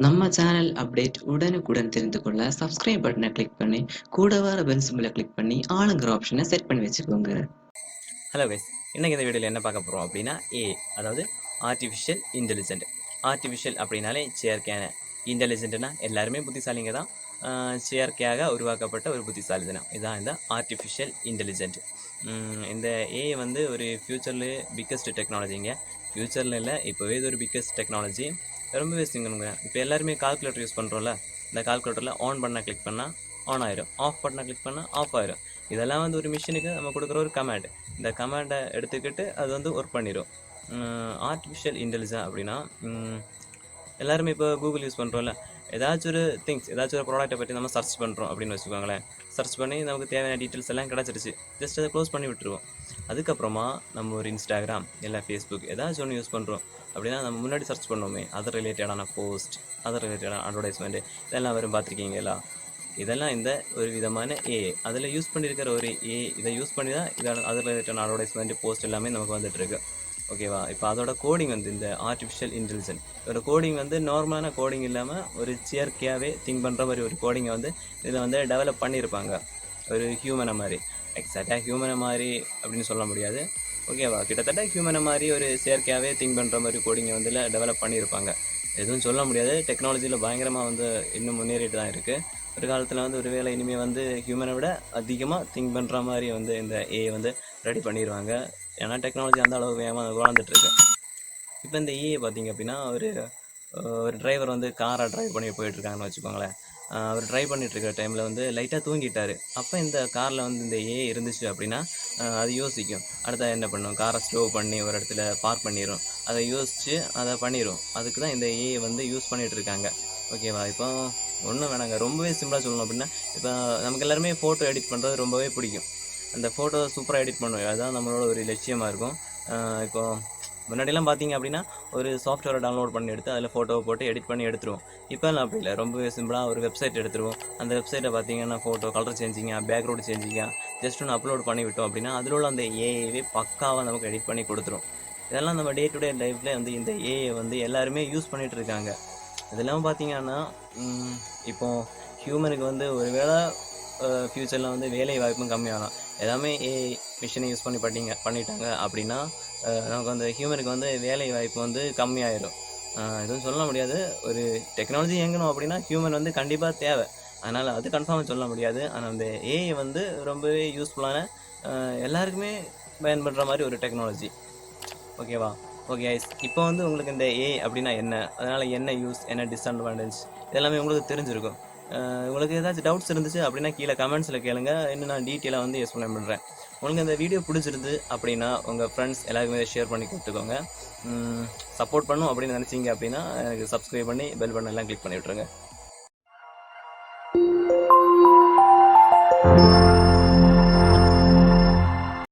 நம்ம channel update உடனுக்குடன் தெரிந்து கொள்ள சப்ஸ்கிரைப் பட்டனை கிளிக் பண்ணி கூட வர பெல் சிம்பலை கிளிக் பண்ணி ஆளுங்கிற ஆப்ஷனை செட் பண்ணி வச்சுக்கோங்க. ஹலோ கைஸ், இன்றைக்கி இந்த வீடியோவில் என்ன பார்க்க போகிறோம் அப்படின்னா அதாவது ஆர்டிஃபிஷியல் இன்டெலிஜென்ட். ஆர்டிஃபிஷியல் அப்படின்னாலே செயற்கையான, இன்டெலிஜென்ட்னா எல்லாருமே புத்திசாலிங்க தான். செயற்கையாக உருவாக்கப்பட்ட ஒரு புத்திசாலித்தனம் இதுதான் இந்த ஆர்டிஃபிஷியல் இன்டெலிஜென்ட். இந்த வந்து ஒரு ஃப்யூச்சரில் பிக்கஸ்ட் டெக்னாலஜிங்க. ஃப்யூச்சரில் இல்லை, இப்போவே இது ஒரு பிக்கஸ்ட் டெக்னாலஜி. ரொம்பவே சிங்கனுங்க. இப்போ எல்லாருமே கால்குலேட்டர் யூஸ் பண்ணுறோம்ல, இந்த கால்குலேட்டரில் ஆன் பண்ண கிளிக் பண்ணால் ஆன் ஆயிரும், ஆஃப் பண்ண கிளிக் பண்ணால் ஆஃப் ஆயிரும். இதெல்லாம் வந்து ஒரு மிஷினுக்கு நம்ம கொடுக்குற ஒரு கமாண்ட். இந்த கமாண்டை எடுத்துக்கிட்டு அது வந்து ஒர்க் பண்ணிடும். ஆர்டிஃபிஷியல் இன்டெலிஜென்ஸ் அப்படின்னா எல்லாருமே இப்போ கூகுள் யூஸ் பண்ணுறோம்ல, ஏதாச்சும் ஒரு ஏதாச்சும் ஒரு ப்ராடக்ட்டை பற்றி நம்ம சர்ச் பண்ணுறோம் அப்படின்னு வச்சுக்கோங்களேன். சர்ச் பண்ணி நமக்கு தேவையான டீட்டெயில்ஸ் எல்லாம் கிடச்சிருச்சு, ஜஸ்ட் அதை க்ளோஸ் பண்ணி விட்டுருவோம். அதுக்கப்புறமா நம்ம ஒரு இன்ஸ்டாகிராம் இல்லை ஃபேஸ்புக் ஏதாச்சும் ஒன்று யூஸ் பண்ணுறோம் அப்படின்னா நம்ம முன்னாடி சர்ச் பண்ணோமே, அதர் ரிலேட்டடான போஸ்ட், அதர் ரிலேட்டடான அட்வர்டைஸ்மெண்ட்டு இதெல்லாம் வரும், பார்த்துருக்கீங்களா? இதெல்லாம் இந்த ஒரு விதமான அதில் யூஸ் பண்ணியிருக்கிற ஒரு இதை யூஸ் பண்ணி தான் இதோட அதர் ரிலேட்டடான அட்வர்டைஸ்மெண்ட் போஸ்ட் எல்லாமே நமக்கு வந்துட்டுருக்கு. ஓகேவா? இப்போ அதோட கோடிங் வந்து இந்த ஆர்டிஃபிஷியல் இன்டெலிஜென்ஸ் இதோட கோடிங் வந்து நார்மலான கோடிங் இல்லாமல் ஒரு செயற்கையாகவே திங்க் பண்ணுற மாதிரி ஒரு கோடிங்கை வந்து இதில் வந்து டெவலப் பண்ணியிருப்பாங்க. ஒரு ஹியூமனை மாதிரி, எக்ஸாக்டாக ஹியூமனை மாதிரி அப்படின்னு சொல்ல முடியாது. ஓகேவா? கிட்டத்தட்ட ஹியூமனை மாதிரி ஒரு செயற்கையாகவே திங்க் பண்ணுற மாதிரி கோடிங்கை வந்து டெவலப் பண்ணியிருப்பாங்க. எதுவும் சொல்ல முடியாது. டெக்னாலஜியில் பயங்கரமாக வந்து இன்னும் முன்னேறிட்டு தான் இருக்குது. ஒரு காலத்தில் வந்து ஒரு வேளை இனிமேல் வந்து ஹியூமனை விட அதிகமாக திங்க் பண்ணுற மாதிரி வந்து இந்த வந்து ரெடி பண்ணிடுவாங்க. ஏன்னா டெக்னாலஜி அந்த அளவு வேகமாக வளர்ந்துட்டுருக்கு. இப்போ இந்த பார்த்திங்க அப்படின்னா ஒரு டிரைவர் வந்து காரை ட்ரைவ் பண்ணி போயிட்டுருக்காங்கன்னு வச்சுக்கோங்களேன். அவர் ட்ரைவ் பண்ணிகிட்ருக்கிற டைமில் வந்து லைட்டாக தூங்கிட்டார். அப்போ இந்த காரில் வந்து இந்த இருந்துச்சு அப்படின்னா அது யோசிக்கும், அடுத்த என்ன பண்ணும், காரை ஸ்லோ பண்ணி ஒரு இடத்துல பார்க் பண்ணிடும். அதை யோசித்து அதை பண்ணிடும். அதுக்கு தான் இந்த வந்து யூஸ் பண்ணிகிட்ருக்காங்க. ஓகேவா? இப்போ ஒன்றும் வேணாங்க, ரொம்பவே சிம்பிளாக சொல்லணும் அப்படின்னா, இப்போ நமக்கு எல்லாருமே ஃபோட்டோ எடிட் பண்ணுறது ரொம்பவே பிடிக்கும். அந்த ஃபோட்டோ சூப்பராக எடிட் பண்ணுவோம், அதுதான் நம்மளோட ஒரு லட்சியமாக இருக்கும். இப்போ முன்னாடிலாம் பார்த்தீங்க அப்படின்னா ஒரு சாஃப்ட்வேரை டவுன்லோட் பண்ணி எடுத்து அதில் ஃபோட்டோவை போட்டு எடிட் பண்ணி எடுத்துருவோம். இப்போல்லாம் அப்படி இல்லை, ரொம்பவே சிம்பிளாக ஒரு வெப்சைட் எடுத்துருவோம். அந்த வெப்சைட்டை பார்த்தீங்கன்னா ஃபோட்டோ கலர் சேஞ்சிங்க, பேக்ரவுண்ட் சேஞ்சிங்க, ஜஸ்ட் ஒன்று அப்லோட் பண்ணி விட்டோம் அப்படின்னா அதில் உள்ள அந்த ஏஐவே பக்காவாக நமக்கு எடிட் பண்ணி கொடுத்துரும். இதெல்லாம் நம்ம டே டு டே லைஃப்பில் வந்து இந்த வந்து எல்லாருமே யூஸ் பண்ணிகிட்டு இருக்காங்க. இதெல்லாம் பார்த்தீங்கன்னா இப்போது ஹியூமனுக்கு வந்து ஒரு வேளை ஃப்யூச்சரில் வந்து வேலை வாய்ப்பும் கம்மியாகலாம். எல்லாமே மிஷினை யூஸ் பண்ணி பண்ணிட்டாங்க அப்படின்னா நமக்கு வந்து ஹியூமனுக்கு வந்து வேலை வாய்ப்பு வந்து கம்மியாயிடும். எதுவும் சொல்ல முடியாது. ஒரு டெக்னாலஜி இயங்கணும் அப்படின்னா ஹியூமன் வந்து கண்டிப்பாக தேவை. அதனால் அது கன்ஃபார்மாக சொல்ல முடியாது. ஆனால் அந்த வந்து ரொம்பவே யூஸ்ஃபுல்லான, எல்லாருக்குமே பயன்படுற மாதிரி ஒரு டெக்னாலஜி. ஓகேவா? ஓகே ஐஸ், இப்போ வந்து உங்களுக்கு இந்த அப்படின்னா என்ன, அதனால் என்ன யூஸ், என்ன டிஸ்அட்வான்டேஜ், இதெல்லாமே உங்களுக்கு தெரிஞ்சிருக்கும். உங்களுக்கு ஏதாச்சும் டவுட்ஸ் இருந்துச்சு அப்படின்னா கீழே கமெண்ட்ஸில் கேளுங்க, இன்னும் நான் டீட்டெயிலாக வந்து எக்ஸ்பிளைன் பண்ணுறேன். உங்களுக்கு இந்த வீடியோ பிடிச்சிருந்து அப்படின்னா உங்கள் ஃப்ரெண்ட்ஸ் எல்லாருக்குமே ஷேர் பண்ணி கொடுத்துக்கோங்க. சப்போர்ட் பண்ணும் அப்படின்னு நினச்சிங்க அப்படின்னா எனக்கு சப்ஸ்கிரைப் பண்ணி பெல் பட்டன் எல்லாம் கிளிக் பண்ணி விட்ருங்க.